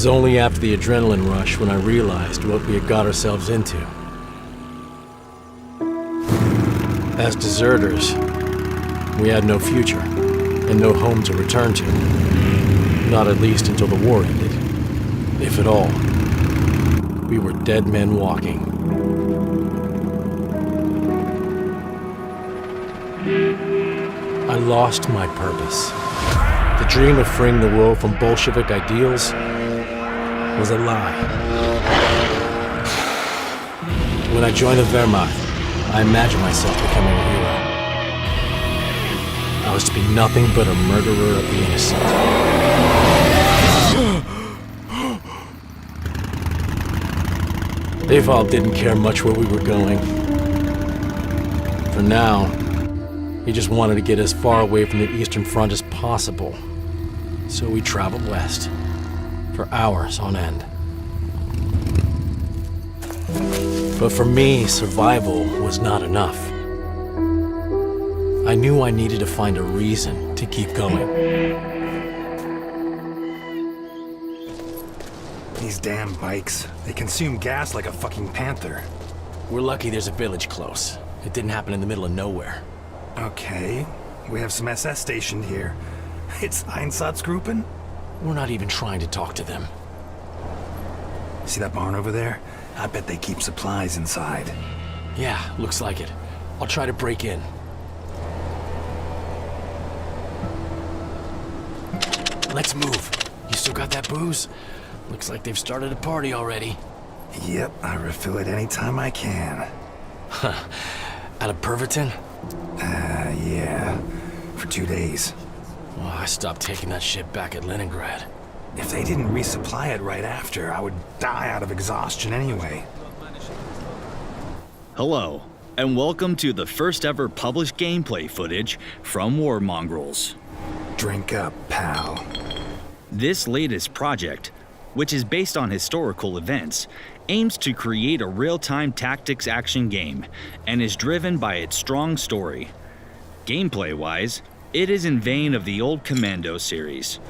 was only after the adrenaline rush when I realized what we had got ourselves into. As deserters, we had no future, and no home to return to. Not at least until the war ended. If at all. We were dead men walking. I lost my purpose. The dream of freeing the world from Bolshevik ideals was a lie. When I joined the Wehrmacht, I imagined myself becoming a hero. I was to be nothing but a murderer of the innocent. Eval didn't care much where we were going. For now, he just wanted to get as far away from the Eastern Front as possible. So we traveled west, for hours on end. But for me, survival was not enough. I knew I needed to find a reason to keep going. These damn bikes, they consume gas like a fucking panther. We're lucky there's a village close. It didn't happen in the middle of nowhere. Okay, we have some SS stationed here. It's Einsatzgruppen? We're not even trying to talk to them. See that barn over there? I bet they keep supplies inside. Yeah, looks like it. I'll try to break in. Let's move. You still got that booze? Looks like they've started a party already. Yep, I refill it anytime I can. Huh. Out of Pervitin? Yeah. For 2 days. Well, I stopped taking that shit back at Leningrad. If they didn't resupply it right after, I would die out of exhaustion anyway. Hello, and welcome to the first ever published gameplay footage from War Mongrels. Drink up, pal. This latest project, which is based on historical events, aims to create a real-time tactics action game and is driven by its strong story. Gameplay-wise, it is in vein of the old Commando series.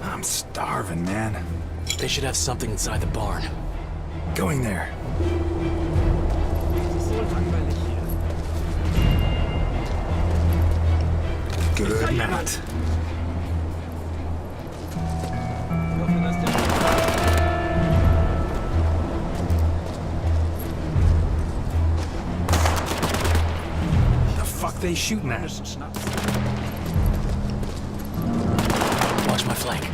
I'm starving, man. They should have something inside the barn. Going there. Good night. The fuck they shooting at? Watch my flank.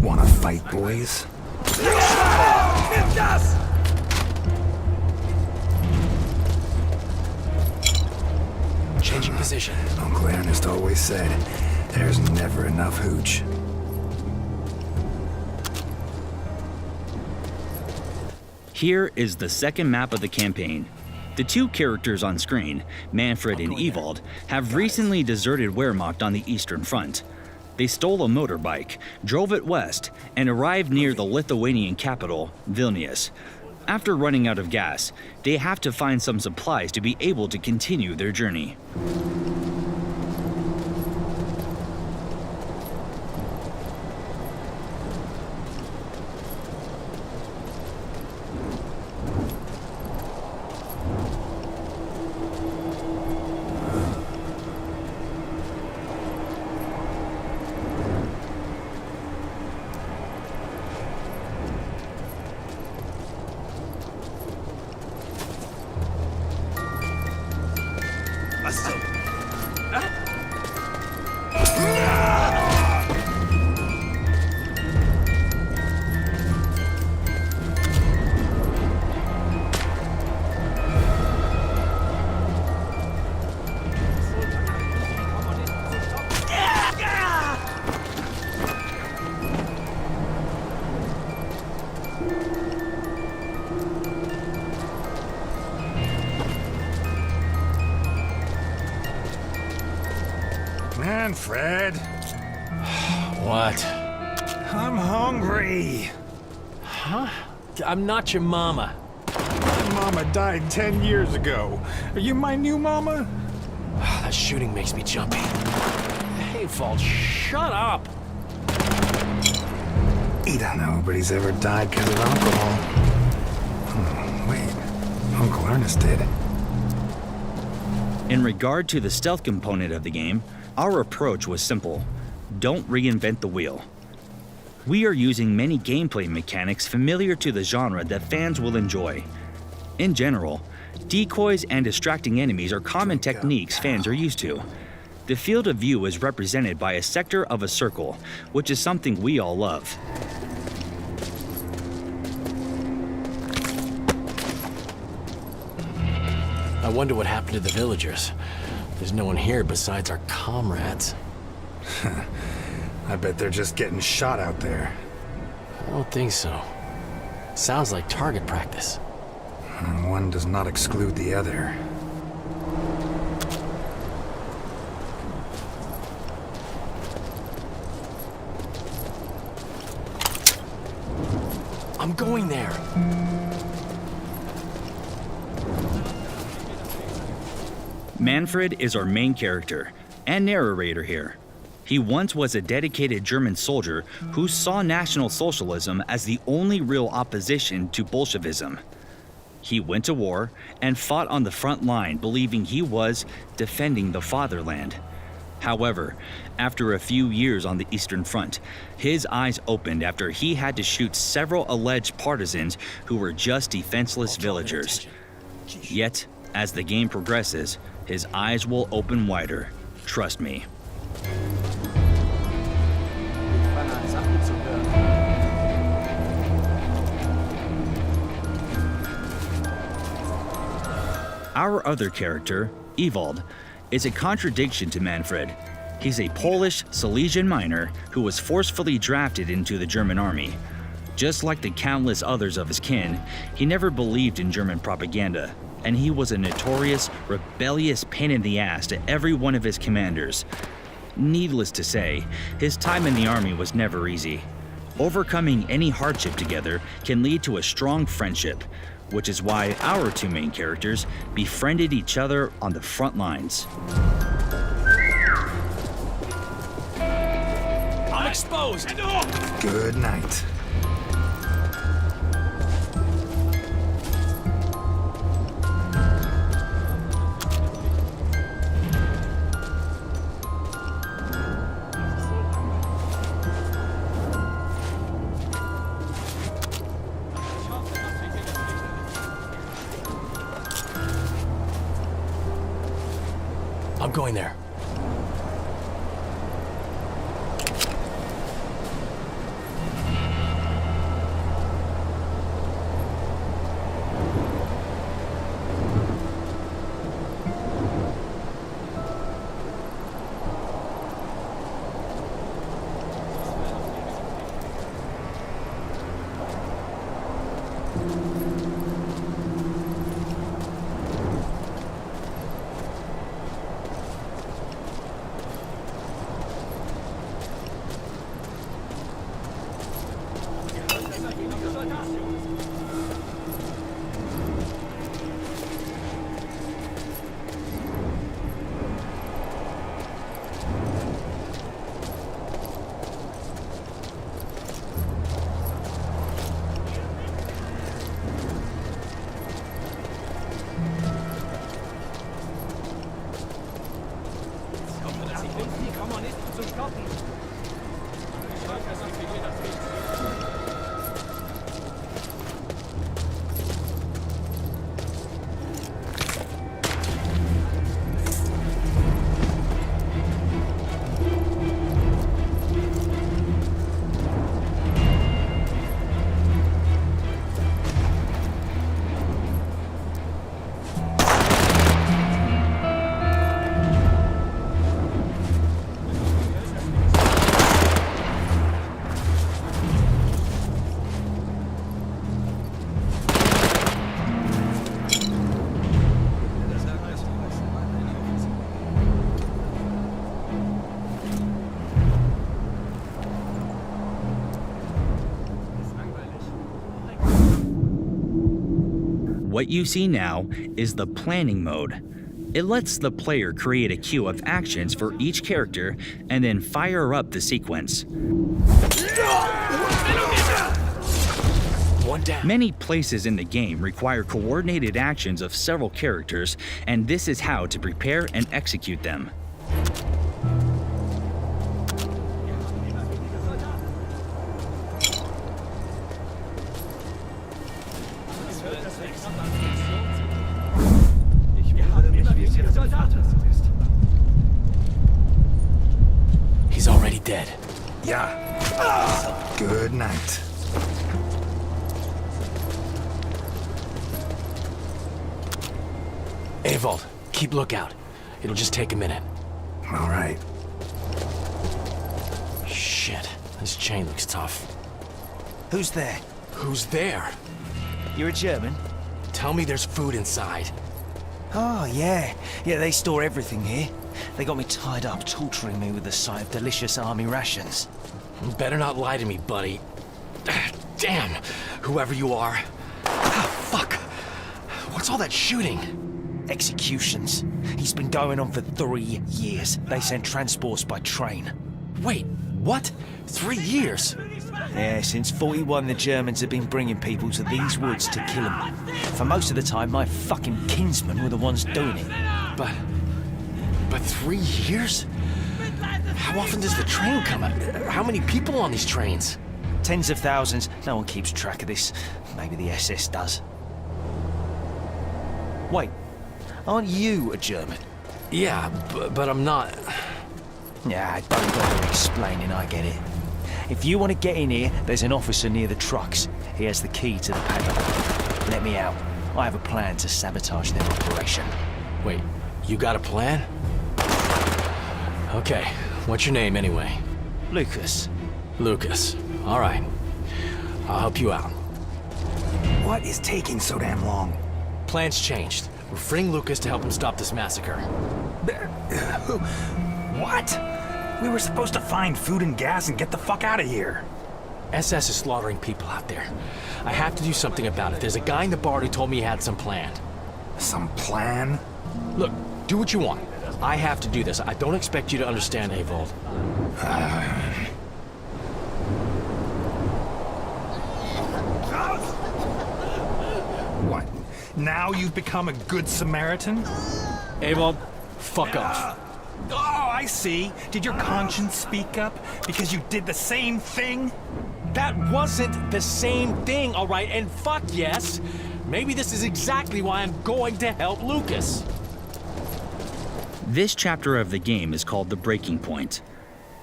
Wanna fight, boys? Changing position. Uncle Ernest always said, there's never enough hooch. Here is the second map of the campaign. The two characters on screen, Manfred and Ewald, have recently deserted Wehrmacht on the Eastern Front. They stole a motorbike, drove it west, and arrived near the Lithuanian capital, Vilnius. After running out of gas, they have to find some supplies to be able to continue their journey. Manfred, What? I'm hungry. Huh? I'm not your mama. My mama died 10 years ago. Are you my new mama? That shooting makes me jumpy. Hey, Fault, shut up! He don't know nobody's ever died because of alcohol. Wait, Uncle Ernest did. In regard to the stealth component of the game, our approach was simple. Don't reinvent the wheel. We are using many gameplay mechanics familiar to the genre that fans will enjoy. In general, decoys and distracting enemies are common techniques fans are used to. The field of view is represented by a sector of a circle, which is something we all love. I wonder what happened to the villagers. There's no one here besides our comrades. I bet they're just getting shot out there. I don't think so. Sounds like target practice. One does not exclude the other. I'm going there. Manfred is our main character and narrator here. He once was a dedicated German soldier who saw National Socialism as the only real opposition to Bolshevism. He went to war and fought on the front line, believing he was defending the fatherland. However, after a few years on the Eastern Front, his eyes opened after he had to shoot several alleged partisans who were just defenseless villagers. Yet, as the game progresses, his eyes will open wider. Trust me. Our other character, Ewald, is a contradiction to Manfred. He's a Polish Silesian miner who was forcefully drafted into the German army. Just like the countless others of his kin, he never believed in German propaganda, and he was a notorious, rebellious pain in the ass to every one of his commanders. Needless to say, his time in the army was never easy. Overcoming any hardship together can lead to a strong friendship, which is why our two main characters befriended each other on the front lines. I'm exposed! Good night. I'm going there. What you see now is the planning mode. It lets the player create a queue of actions for each character and then fire up the sequence. One down. Many places in the game require coordinated actions of several characters, and this is how to prepare and execute them. He's already dead. Yeah. Good night. Avold, keep lookout. It'll just take a minute. All right. Shit, this chain looks tough. Who's there? Who's there? You're a German? Tell me there's food inside. Oh, yeah. Yeah, they store everything here. They got me tied up, torturing me with the sight of delicious army rations. You better not lie to me, buddy. Damn, whoever you are. Ah, fuck. What's all that shooting? Executions. He's been going on for 3 years. They send transports by train. Wait, what? 3 years? Yeah, since 41 the Germans have been bringing people to these woods to kill them. For most of the time, my fucking kinsmen were the ones doing it. But 3 years? How often does the train come? How many people on these trains? Tens of thousands. No one keeps track of this. Maybe the SS does. Wait, aren't you a German? Yeah, but I'm not. Yeah, don't bother explaining, I get it. If you want to get in here, there's an officer near the trucks. He has the key to the padlock. Let me out. I have a plan to sabotage their operation. Wait, you got a plan? Okay, what's your name anyway? Lucas. Lucas. All right. I'll help you out. What is taking so damn long? Plan's changed. We're freeing Lucas to help him stop this massacre. What? We were supposed to find food and gas and get the fuck out of here. SS is slaughtering people out there. I have to do something about it. There's a guy in the bar who told me he had some plan. Some plan? Look, do what you want. I have to do this. I don't expect you to understand, Avold. What? Now you've become a good Samaritan? Avold, fuck off. Oh, I see. Did your conscience speak up? Because you did the same thing? That wasn't the same thing, all right? And fuck yes. Maybe this is exactly why I'm going to help Lucas. This chapter of the game is called The Breaking Point.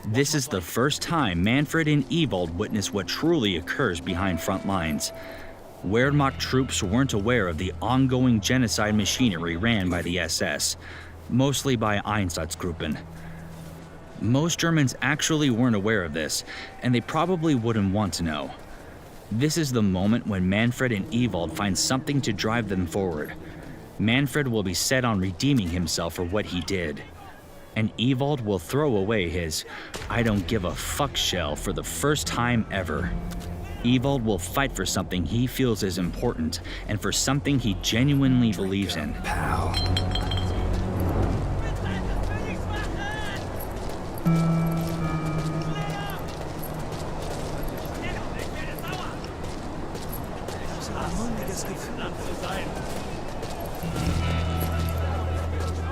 This is the first time Manfred and Ewald witness what truly occurs behind front lines. Wehrmacht troops weren't aware of the ongoing genocide machinery ran by the SS, mostly by Einsatzgruppen. Most Germans actually weren't aware of this, and they probably wouldn't want to know. This is the moment when Manfred and Ewald find something to drive them forward. Manfred will be set on redeeming himself for what he did, and Ewald will throw away his "I don't give a fuck" shell for the first time ever. Ewald will fight for something he feels is important and for something he genuinely believes in. Pal.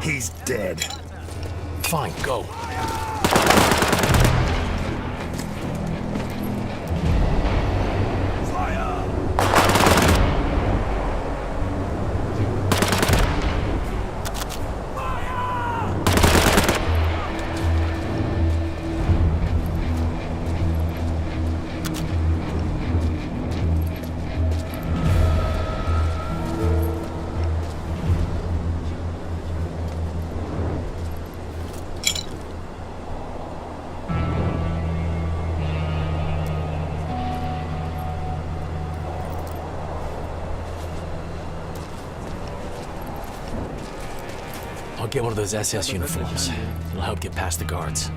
He's dead. Fine, go. I'll get one of those SS uniforms. It'll help get past the guards.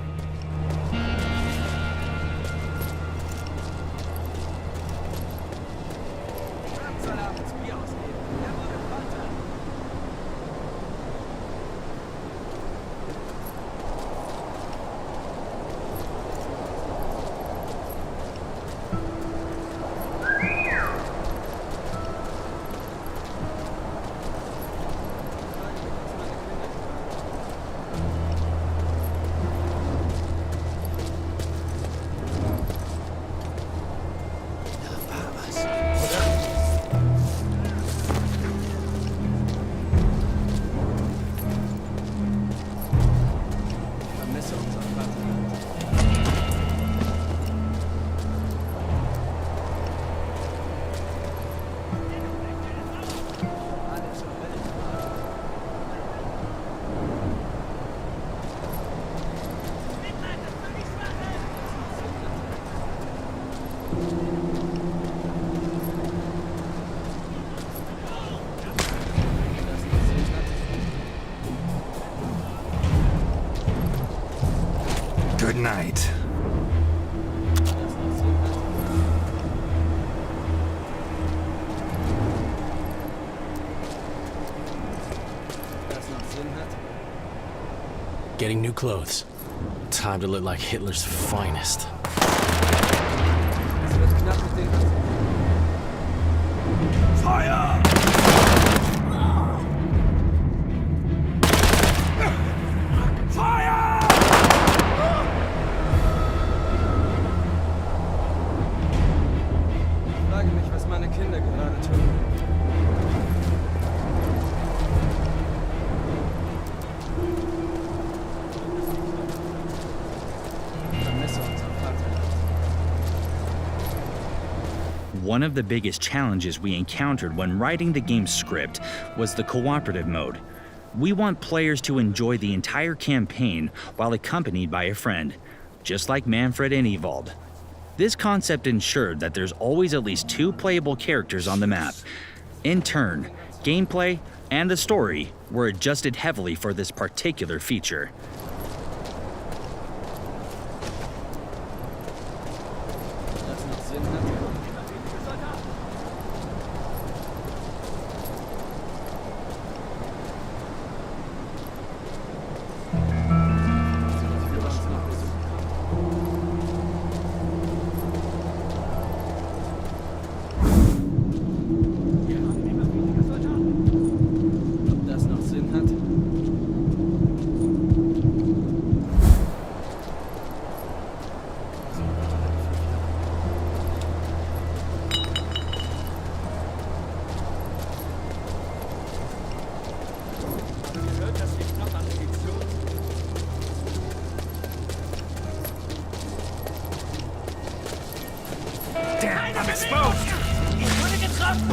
Good night. Getting new clothes. Time to look like Hitler's finest. Fire! Fire! Ich frage mich, was meine Kinder gerade tun. One of the biggest challenges we encountered when writing the game's script was the cooperative mode. We want players to enjoy the entire campaign while accompanied by a friend, just like Manfred and Ewald. This concept ensured that there's always at least 2 playable characters on the map. In turn, gameplay and the story were adjusted heavily for this particular feature. Damn, I'm exposed!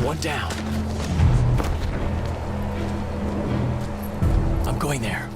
One down. I'm going there.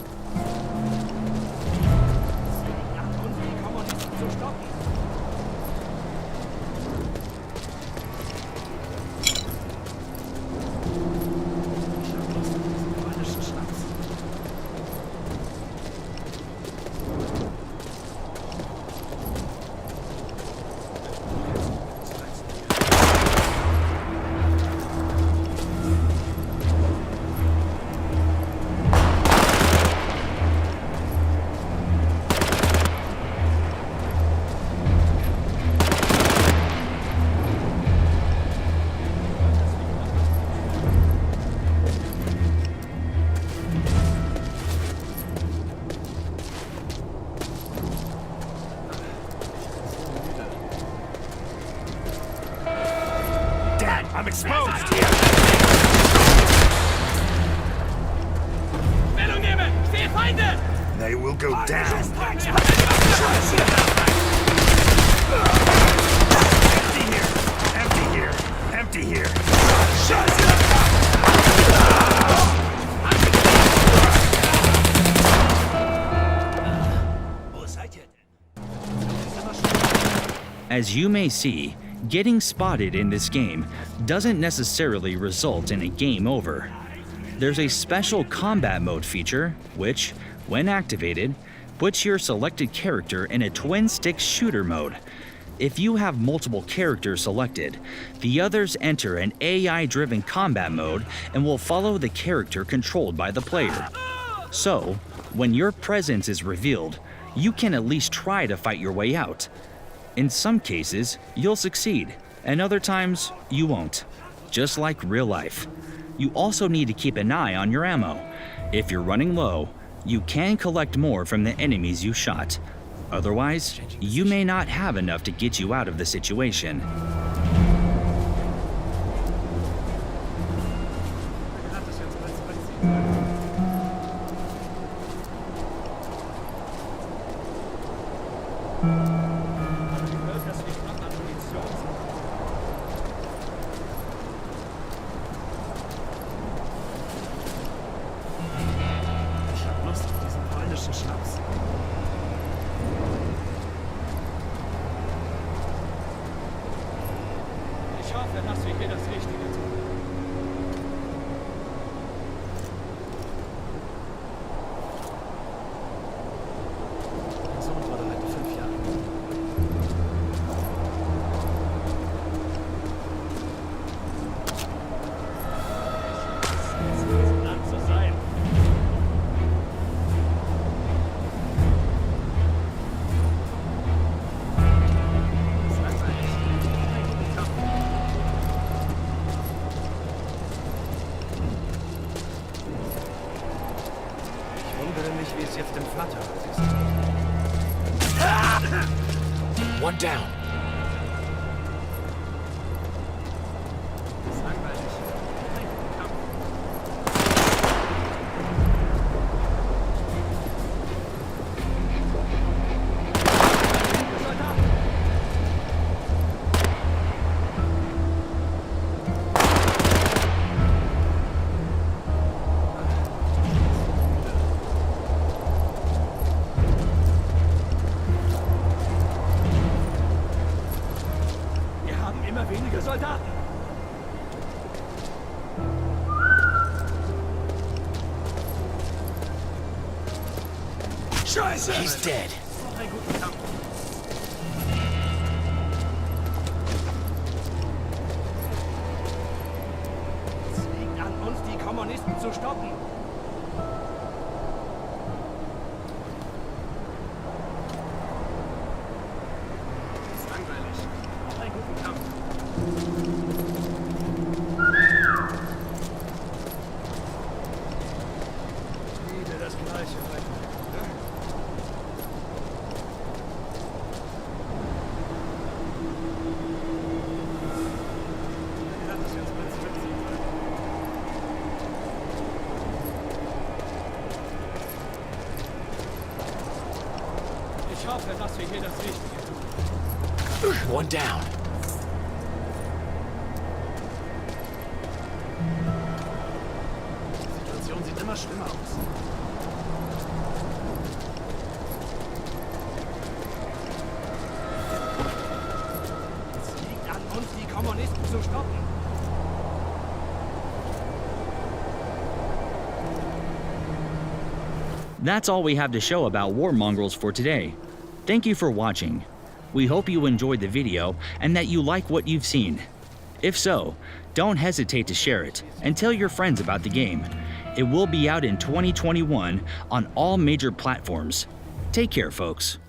I'm exposed! They will go down. Empty here! Empty here! Empty here! As you may see, getting spotted in this game doesn't necessarily result in a game over. There's a special combat mode feature, which, when activated, puts your selected character in a twin-stick shooter mode. If you have multiple characters selected, the others enter an AI-driven combat mode and will follow the character controlled by the player. So, when your presence is revealed, you can at least try to fight your way out. In some cases, you'll succeed, and other times, you won't. Just like real life. You also need to keep an eye on your ammo. If you're running low, you can collect more from the enemies you shot. Otherwise, you may not have enough to get you out of the situation. Ich hoffe, dass wir hier das Richtige tun. Someone thought I had to One down. Wir haben immer weniger Soldaten. Scheiße! He's dead. Noch einen guten Kampf. Es liegt an uns, die Kommunisten zu stoppen. Das ist langweilig. Noch einen guten Kampf. Wieder das Gleiche, Leute. Ja, das jetzt mal zurückziehen. Ich hoffe, dass wir hier das Richtige tun. One down. Die Situation sieht immer schlimmer aus. Es liegt an uns, die Kommunisten zu stoppen. That's all we have to show about War Mongrels for today. Thank you for watching. We hope you enjoyed the video and that you like what you've seen. If so, don't hesitate to share it and tell your friends about the game. It will be out in 2021 on all major platforms. Take care, folks.